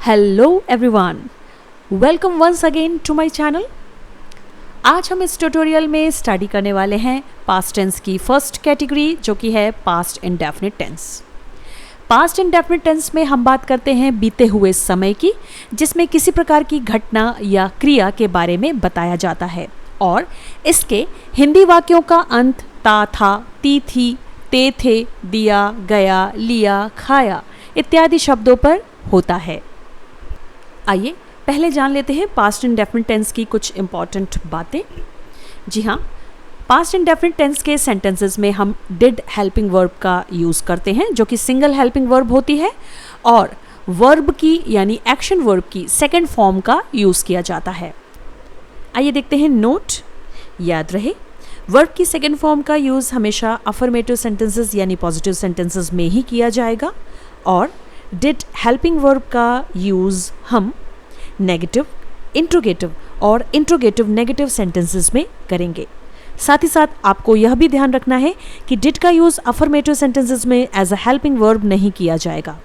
Hello everyone, welcome once again to my channel. आज हम इस ट्यूटोरियल में स्टडी करने वाले हैं पास्ट टेंस की फर्स्ट कैटेगरी जो कि है past indefinite tense. Past indefinite tense में हम बात करते हैं बीते हुए समय की, जिसमें किसी प्रकार की घटना या क्रिया के बारे में बताया जाता है और इसके हिंदी वाक्यों का अंत ता था, ती थी, ते थे, दिया, गया, लिया, खाया इत्यादि शब्दों पर होता है। आइए पहले जान लेते हैं पास्ट इंडेफिनिट टेंस की कुछ इंपॉर्टेंट बातें। जी हाँ, पास्ट इंडेफिनिट टेंस के सेंटेंसेस में हम डिड हेल्पिंग वर्ब का यूज़ करते हैं, जो कि सिंगल हेल्पिंग वर्ब होती है, और वर्ब की यानी एक्शन वर्ब की सेकंड फॉर्म का यूज़ किया जाता है। आइए देखते हैं नोट। याद रहे, वर्ब की सेकंड फॉर्म का यूज़ हमेशा अफर्मेटिव सेंटेंसेस यानी पॉजिटिव सेंटेंसेस में ही किया जाएगा, और डिड हेल्पिंग वर्ब का यूज़ हम नेगेटिव, इंट्रोगेटिव और इंट्रोगेटिव नेगेटिव सेंटेंसेस में करेंगे। साथ ही साथ आपको यह भी ध्यान रखना है कि डिड का यूज़ अफर्मेटिव सेंटेंसेस में एज अ हेल्पिंग वर्ब नहीं किया जाएगा।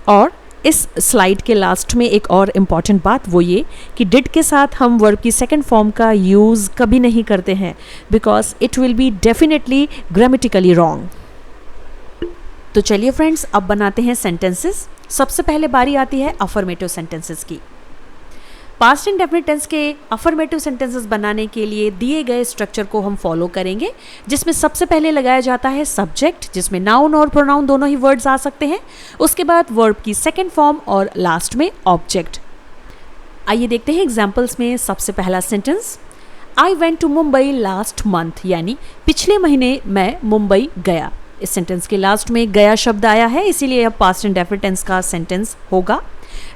और इस स्लाइड के लास्ट में एक और इम्पॉर्टेंट बात वो ये कि डिड के साथ हम वर्ब की सेकंड फॉर्म का यूज़ कभी नहीं करते हैं, because it will be definitely grammatically wrong. तो चलिए फ्रेंड्स, अब बनाते हैं सेंटेंसेस। सबसे पहले बारी आती है अफर्मेटिव सेंटेंसेस की। पास्ट इंडेफिनिट टेंस के अफर्मेटिव सेंटेंसेस बनाने के लिए दिए गए स्ट्रक्चर को हम फॉलो करेंगे, जिसमें सबसे पहले लगाया जाता है सब्जेक्ट, जिसमें नाउन और प्रोनाउन दोनों ही वर्ड्स आ सकते हैं। उसके बाद वर्ब की सेकेंड फॉर्म और लास्ट में ऑब्जेक्ट। आइए देखते हैं एग्जाम्पल्स में। सबसे पहला sentence, I went to Mumbai last month, यानी पिछले महीने मैं मुंबई गया। इस सेंटेंस के लास्ट में गया शब्द आया है, इसीलिए यह पास्ट इंडेफिनिट टेंस का सेंटेंस होगा,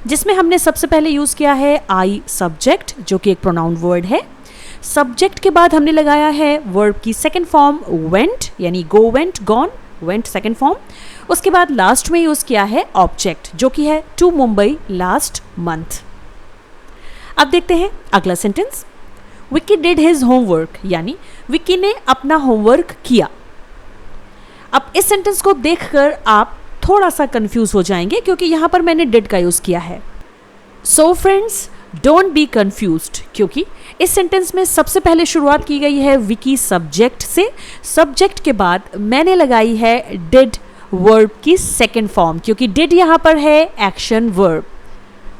जिसमें हमने सबसे पहले यूज किया है आई सब्जेक्ट, जो कि एक प्रोनाउन वर्ड है। सब्जेक्ट के बाद हमने लगाया है वर्ब की सेकंड फॉर्म वेंट, यानी go went, gone, went second form. उसके बाद लास्ट में यूज किया है ऑब्जेक्ट, जो कि है टू मुंबई लास्ट मंथ। अब देखते हैं अगला sentence, Vicky did his homework, यानी विक्की ने अपना होमवर्क किया। अब इस सेंटेंस को देखकर आप थोड़ा सा कंफ्यूज हो जाएंगे, क्योंकि यहां पर मैंने डिड का यूज किया है। So friends, don't be confused, क्योंकि इस सेंटेंस में सबसे पहले शुरुआत की गई है विकी सब्जेक्ट से। सब्जेक्ट के बाद मैंने लगाई है डिड वर्ब की सेकंड फॉर्म, क्योंकि डिड यहां पर है एक्शन वर्ब।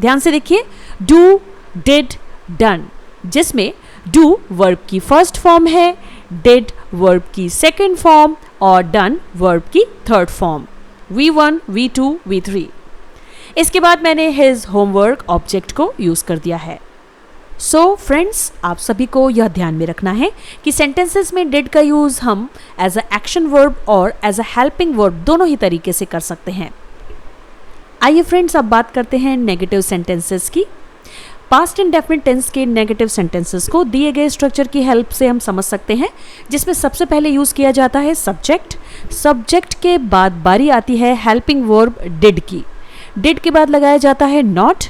ध्यान से देखिए, डू, डिड, डन, जिसमें डू वर्ब की फर्स्ट फॉर्म है, डिड वर्ब की सेकंड फॉर्म और डन वर्ब की third form, V1, V2, V3। इसके बाद मैंने हिज होमवर्क ऑब्जेक्ट को यूज कर दिया है। सो फ्रेंड्स, आप सभी को यह ध्यान में रखना है कि सेंटेंसेस में डिड का यूज हम एज अ एक्शन वर्ब और एज अ हेल्पिंग वर्ब दोनों ही तरीके से कर सकते हैं। आइए फ्रेंड्स, अब बात करते हैं नेगेटिव सेंटेंसेस की। पास्ट इंडेफिनिट टेंस के नेगेटिव सेंटेंसेस को दिए गए स्ट्रक्चर की हेल्प से हम समझ सकते हैं, जिसमें सबसे पहले यूज किया जाता है सब्जेक्ट। सब्जेक्ट के बाद बारी आती है हेल्पिंग वर्ब डिड की। डिड के बाद लगाया जाता है नॉट।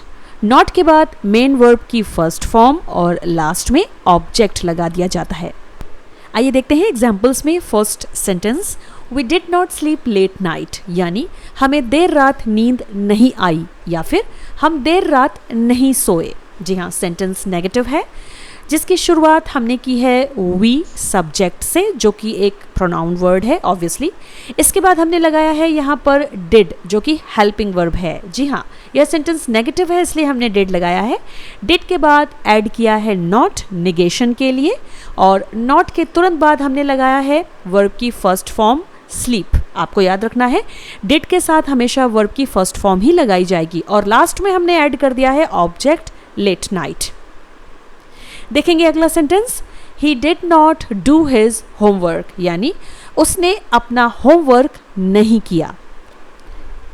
नॉट के बाद मेन वर्ब की फर्स्ट फॉर्म और लास्ट में ऑब्जेक्ट लगा दिया जाता है। आइए देखते हैं एग्जाम्पल्स में। First sentence, we did not sleep late night, यानी हमें देर रात नींद नहीं आई, या फिर हम देर रात नहीं सोए। जी हाँ, सेंटेंस नेगेटिव है, जिसकी शुरुआत हमने की है वी सब्जेक्ट से, जो कि एक प्रोनाउन वर्ड है ऑब्वियसली। इसके बाद हमने लगाया है यहाँ पर डिड, जो कि हेल्पिंग वर्ब है। जी हाँ, यह सेंटेंस नेगेटिव है, इसलिए हमने डिड लगाया है। डिड के बाद ऐड किया है नॉट निगेशन के लिए, और नॉट के तुरंत बाद हमने लगाया है वर्ब की फर्स्ट फॉर्म स्लीप। आपको याद रखना है, डिड के साथ हमेशा वर्ब की फर्स्ट फॉर्म ही लगाई जाएगी, और लास्ट में हमने ऐड कर दिया है ऑब्जेक्ट लेट नाइट। देखेंगे अगला sentence, he did not do his homework, यानी उसने अपना होमवर्क नहीं किया।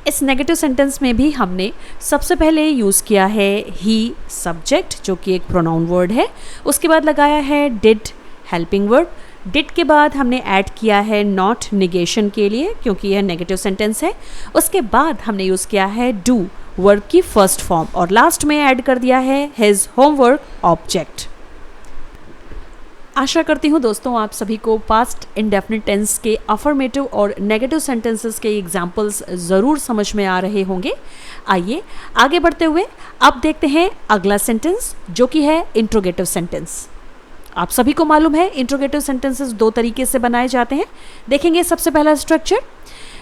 इस नेगेटिव सेंटेंस में भी हमने सबसे पहले यूज किया है ही सब्जेक्ट, जो कि एक प्रोनाउन वर्ड है। उसके बाद लगाया है डिड हेल्पिंग वर्ब। डिड के बाद हमने ऐड किया है नॉट निगेशन के लिए, क्योंकि यह नेगेटिव सेंटेंस है। उसके बाद हमने यूज किया है डू वर्ब की फर्स्ट फॉर्म, और लास्ट में ऐड कर दिया है हिज होमवर्क ऑब्जेक्ट। आशा करती हूँ दोस्तों आप सभी को पास्ट इंडेफिनिट टेंस के अफर्मेटिव और नेगेटिव सेंटेंसेस के एग्जाम्पल्स ज़रूर समझ में आ रहे होंगे। आइए आगे बढ़ते हुए अब देखते हैं अगला सेंटेंस जो कि है इंट्रोगेटिव सेंटेंस। आप सभी को मालूम है इंट्रोगेटिव सेंटेंसेस दो तरीके से बनाए जाते हैं। देखेंगे सबसे पहला स्ट्रक्चर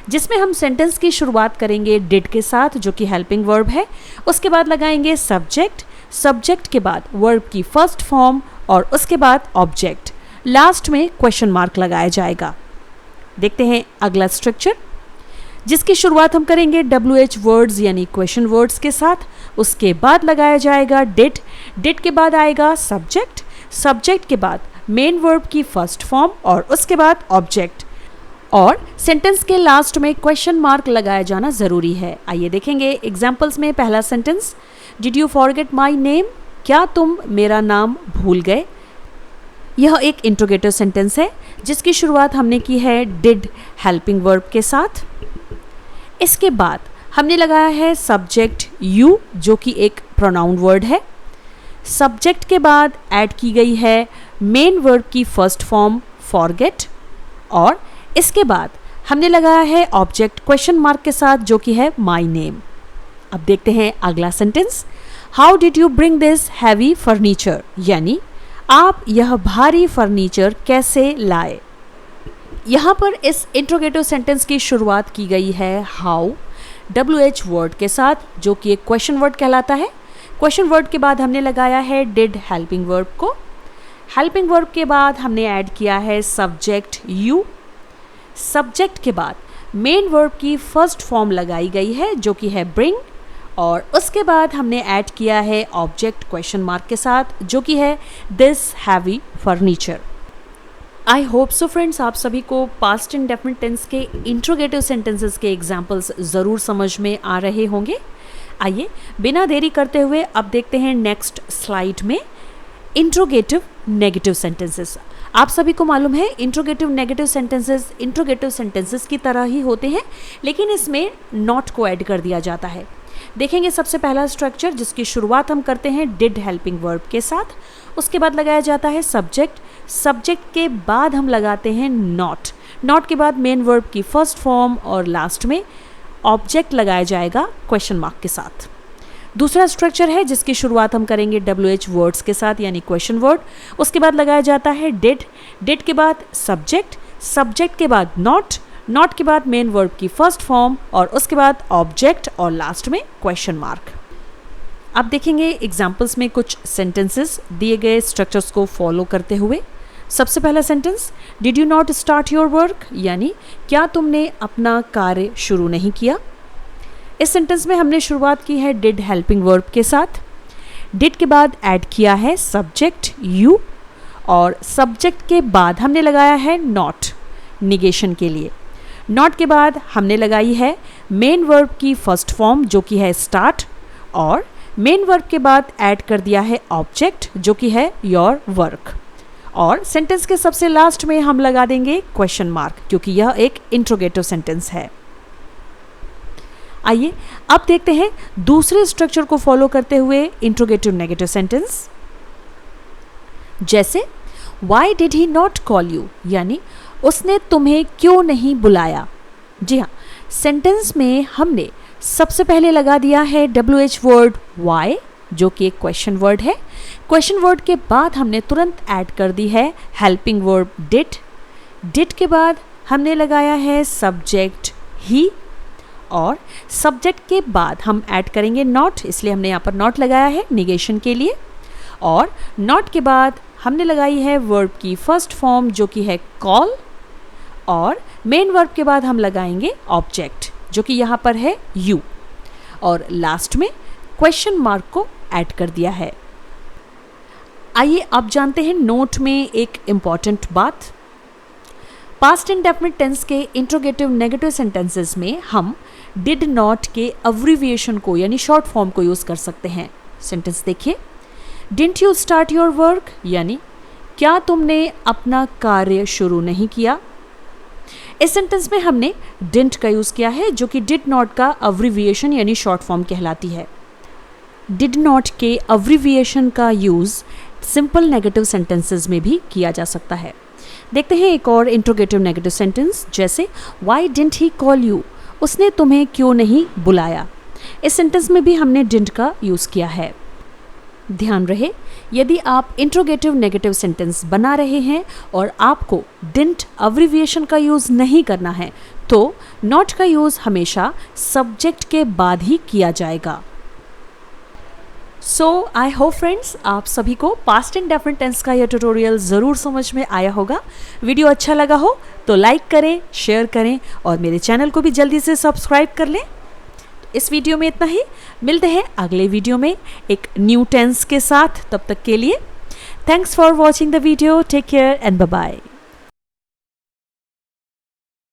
जिसमें हम सेंटेंस की शुरुआत करेंगे डिड के साथ जो कि हेल्पिंग वर्ब है। उसके बाद लगाएंगे सब्जेक्ट, सब्जेक्ट के बाद वर्ब की फर्स्ट फॉर्म और उसके बाद ऑब्जेक्ट, लास्ट में क्वेश्चन मार्क लगाया जाएगा। देखते हैं अगला स्ट्रक्चर जिसकी शुरुआत हम करेंगे WH वर्ड्स यानी क्वेश्चन वर्ड्स के साथ। उसके बाद लगाया जाएगा डिड, डिड के बाद आएगा सब्जेक्ट, सब्जेक्ट के बाद मेन वर्ब की फर्स्ट फॉर्म और उसके बाद ऑब्जेक्ट, और सेंटेंस के लास्ट में क्वेश्चन मार्क लगाया जाना ज़रूरी है। आइए देखेंगे एग्जाम्पल्स में। पहला sentence, did you forget my name, क्या तुम मेरा नाम भूल गए। यह एक इंट्रोगेटिव सेंटेंस है जिसकी शुरुआत हमने की है डिड हेल्पिंग वर्ब के साथ। इसके बाद हमने लगाया है सब्जेक्ट यू जो कि एक प्रोनाउन वर्ड है। सब्जेक्ट के बाद ऐड की गई है मेन वर्ब की फर्स्ट फॉर्म फॉरगेट, और इसके बाद हमने लगाया है ऑब्जेक्ट क्वेश्चन मार्क के साथ जो कि है माई नेम। अब देखते हैं अगला sentence, how did you bring this heavy furniture, यानी आप यह भारी फर्नीचर कैसे लाए। यहाँ पर इस इंट्रोगेटिव सेंटेंस की शुरुआत की गई है हाउ WH वर्ड के साथ जो कि एक क्वेश्चन वर्ड कहलाता है। क्वेश्चन वर्ड के बाद हमने लगाया है डिड हेल्पिंग वर्ब को। हेल्पिंग वर्ब के बाद हमने ऐड किया है सब्जेक्ट यू। सब्जेक्ट के बाद मेन वर्ब की फर्स्ट फॉर्म लगाई गई है जो कि है ब्रिंग, और उसके बाद हमने ऐड किया है ऑब्जेक्ट क्वेश्चन मार्क के साथ जो कि है this heavy furniture. I hope so friends आप सभी को पास्ट इंडेफिनिट टेंस के इंट्रोगेटिव सेंटेंसेस के एग्जाम्पल्स ज़रूर समझ में आ रहे होंगे। आइए बिना देरी करते हुए अब देखते हैं नेक्स्ट स्लाइड में इंट्रोगेटिव नेगेटिव सेंटेंसेस। आप सभी को मालूम है interrogative negative sentences interrogative sentences की तरह ही होते हैं, लेकिन इसमें नॉट को ऐड कर दिया जाता है। देखेंगे सबसे पहला स्ट्रक्चर जिसकी शुरुआत हम करते हैं डिड हेल्पिंग वर्ब के साथ। उसके बाद लगाया जाता है सब्जेक्ट, सब्जेक्ट के बाद हम लगाते हैं नॉट, नॉट के बाद मेन वर्ब की फर्स्ट फॉर्म और लास्ट में ऑब्जेक्ट लगाया जाएगा क्वेश्चन मार्क के साथ। दूसरा स्ट्रक्चर है जिसकी शुरुआत हम करेंगे WH वर्ड्स के साथ यानी क्वेश्चन वर्ड। उसके बाद लगाया जाता है डिड, डिड के बाद सब्जेक्ट, सब्जेक्ट के बाद नॉट, नॉट के बाद मेन वर्ब की फर्स्ट फॉर्म और उसके बाद ऑब्जेक्ट और लास्ट में क्वेश्चन मार्क। अब देखेंगे एग्जाम्पल्स में कुछ सेंटेंसेस दिए गए स्ट्रक्चर्स को फॉलो करते हुए। सबसे पहला sentence, did you not start your work, यानी क्या तुमने अपना कार्य शुरू नहीं किया। इस सेंटेंस में हमने शुरुआत की है डिड हेल्पिंग वर्ब के साथ। डिड के बाद ऐड किया है सब्जेक्ट यू, और सब्जेक्ट के बाद हमने लगाया है नॉट निगेशन के लिए। नॉट के बाद हमने लगाई है मेन वर्ब की फर्स्ट फॉर्म जो कि है स्टार्ट, और मेन वर्ब के बाद ऐड कर दिया है ऑब्जेक्ट जो कि है योर वर्क, और सेंटेंस के सबसे लास्ट में हम लगा देंगे क्वेश्चन मार्क क्योंकि यह एक इंट्रोगेटिव सेंटेंस है। आइए अब देखते हैं दूसरे स्ट्रक्चर को फॉलो करते हुए इंट्रोगेटिव नेगेटिव सेंटेंस। जैसे why did he not call you, यानी उसने तुम्हें क्यों नहीं बुलाया। जी हाँ, सेंटेंस में हमने सबसे पहले लगा दिया है WH वर्ड वाई जो कि एक क्वेश्चन वर्ड है। क्वेश्चन वर्ड के बाद हमने तुरंत ऐड कर दी है हेल्पिंग वर्ब डिड, डिड के बाद हमने लगाया है सब्जेक्ट ही, और सब्जेक्ट के बाद हम ऐड करेंगे नॉट, इसलिए हमने यहाँ पर नॉट लगाया है निगेशन के लिए, और नॉट के बाद हमने लगाई है वर्ब की फर्स्ट फॉर्म जो कि है कॉल, और मेन वर्ब के बाद हम लगाएंगे ऑब्जेक्ट जो कि यहाँ पर है यू, और लास्ट में क्वेश्चन मार्क को ऐड कर दिया है। आइए अब जानते हैं नोट में एक इम्पॉर्टेंट बात। पास्ट इंडेफिनिट टेंस के इंट्रोगेटिव नेगेटिव सेंटेंसेस में हम डिड नॉट के अब्रीविएशन को यानी शॉर्ट फॉर्म को यूज़ कर सकते हैं। सेंटेंस देखिए, didn't you start your work, यानी क्या तुमने अपना कार्य शुरू नहीं किया। इस सेंटेंस में हमने डिडंट का यूज़ किया है जो कि डिड नॉट का अब्रीविएशन यानी शॉर्ट फॉर्म कहलाती है। डिड नॉट के अब्रीविएशन का यूज़ सिंपल नेगेटिव सेंटेंसेस में भी किया जा सकता है। देखते हैं एक और इंट्रोगेटिव नेगेटिव सेंटेंस, जैसे why didn't he call you, उसने तुम्हें क्यों नहीं बुलाया। इस सेंटेंस में भी हमने डिडंट का यूज़ किया है। ध्यान रहे, यदि आप इंट्रोगेटिव नेगेटिव सेंटेंस बना रहे हैं और आपको डिडंट अब्रिविएशन का यूज़ नहीं करना है तो नॉट का यूज़ हमेशा सब्जेक्ट के बाद ही किया जाएगा। सो आई होप फ्रेंड्स, आप सभी को पास्ट इंडेफिनिट टेंस का यह ट्यूटोरियल ज़रूर समझ में आया होगा। वीडियो अच्छा लगा हो तो लाइक करें, शेयर करें और मेरे चैनल को भी जल्दी से सब्सक्राइब कर लें। इस वीडियो में इतना ही, मिलते हैं अगले वीडियो में एक न्यू टेंस के साथ। तब तक के लिए thanks for watching the video, take care and bye bye.